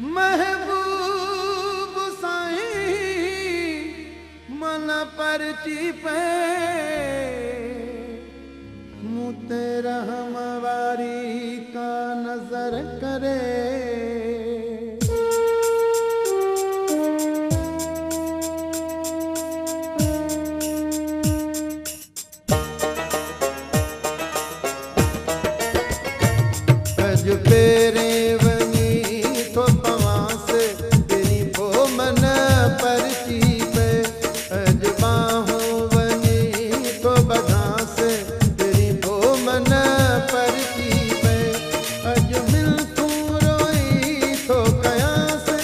महबूब साईं मन परची पे मुँह तेरा हमवारी का नजर करे। तेरे वनी तो पवां से तेरी वो मन परची पे अजबाहूं वनी तो बधा से तेरी वो मन परची पे अज मिल तू रोई तो कया से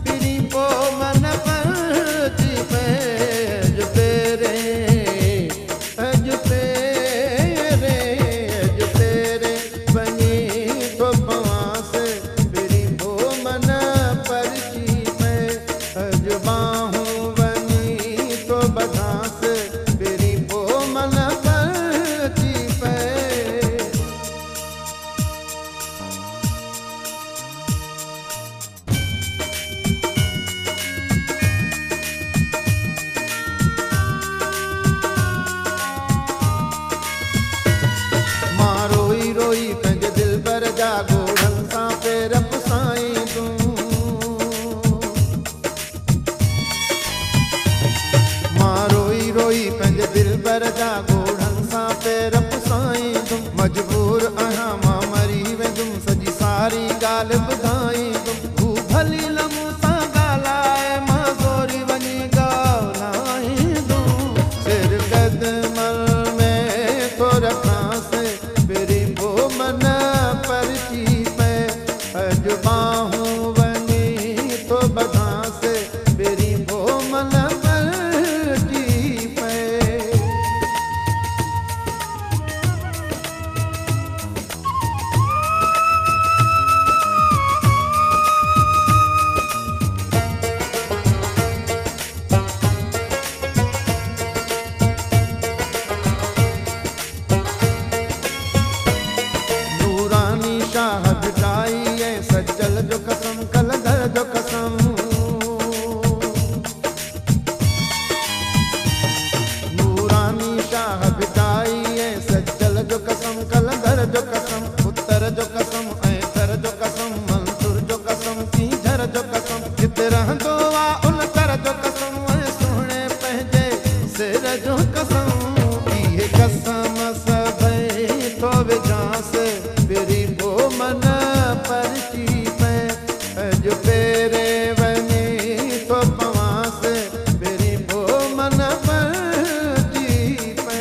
तेरी वो मन परची पे अज तेरे वनी तो पवां से तेरी वो मन परची पे अजबाहूं वनी तो बधा से तेरी वो मन परची पे। मां रोई रोई पंहिंजे दिल भर जा गोढ़नि सां पेर पुसाईं तूं। मां रोई रोई पंहिंजे दिल भर जा गोढ़नि सां पेर पुसाईं तूं। मजबूर आहियां मां मरी वेंदुमि सॼी सारी ॻाल्हि ॿुधाईंदुमि। तूं भली लम्हूं सां ॻाल्हाए मां ज़ोरी वञी ॻाल्हाईंदुमि। सिर कदमल में थो रखां से तेरी वो मन परची पे अजबाहूं वनी तो बधा से तेरी वो मन परची पे। नूरानी शाह बिठाई है सचल जो कसम कलंदर जो कसम। नूरानी शाह बिठाई है सचल जो कसम कलंदर जो कसम। उत्तर जो कसम ऐतर जो कसम मंसूर जो कसम तीझर जो कसम। जिते रहंदो आ उन तर जो कसम सुहिणे पंहिंजे सिर जो कसम। इहे कसम सभई तो विझां से तेरी वो मन परची पे अज तेरे वनी तो पवां से तेरी वो मन परची पे।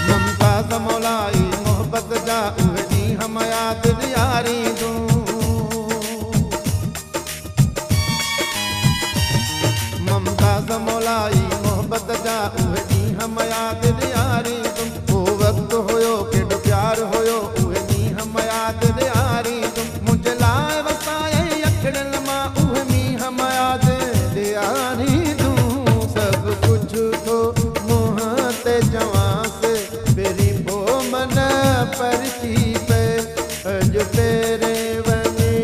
मुमताज़ मौलाई मोहब्बत जा उहे ॾींहं हम याद ॾियारींदूं। मुमताज़ मौलाई मोहब्बत जा उहे ॾींहं हम याद ॾियारींदूं। उहो वक़्तु हुयो केॾो प्यार हुयो उहे ॾींहं हम याद ॾियारींदूं। मुंहिंजे लाइ वसायई अखिड़ियुनि मां उहे मींहं हम याद ॾियारींदूं। सभु कुझु थो मुंहं ते चवां से तेरी वो मन परची पे अज तेरे वनी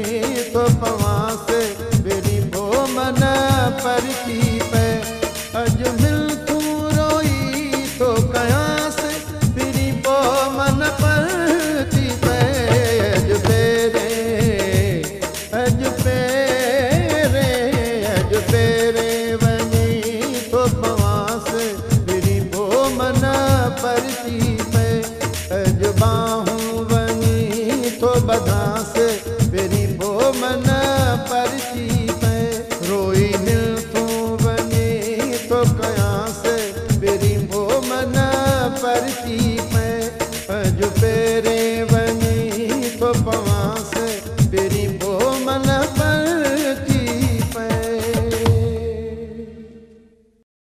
तो पवां से तेरी वो मन परची पे अज मिल तू रोई तो कया से तेरी वो मन परची पे अज तेरे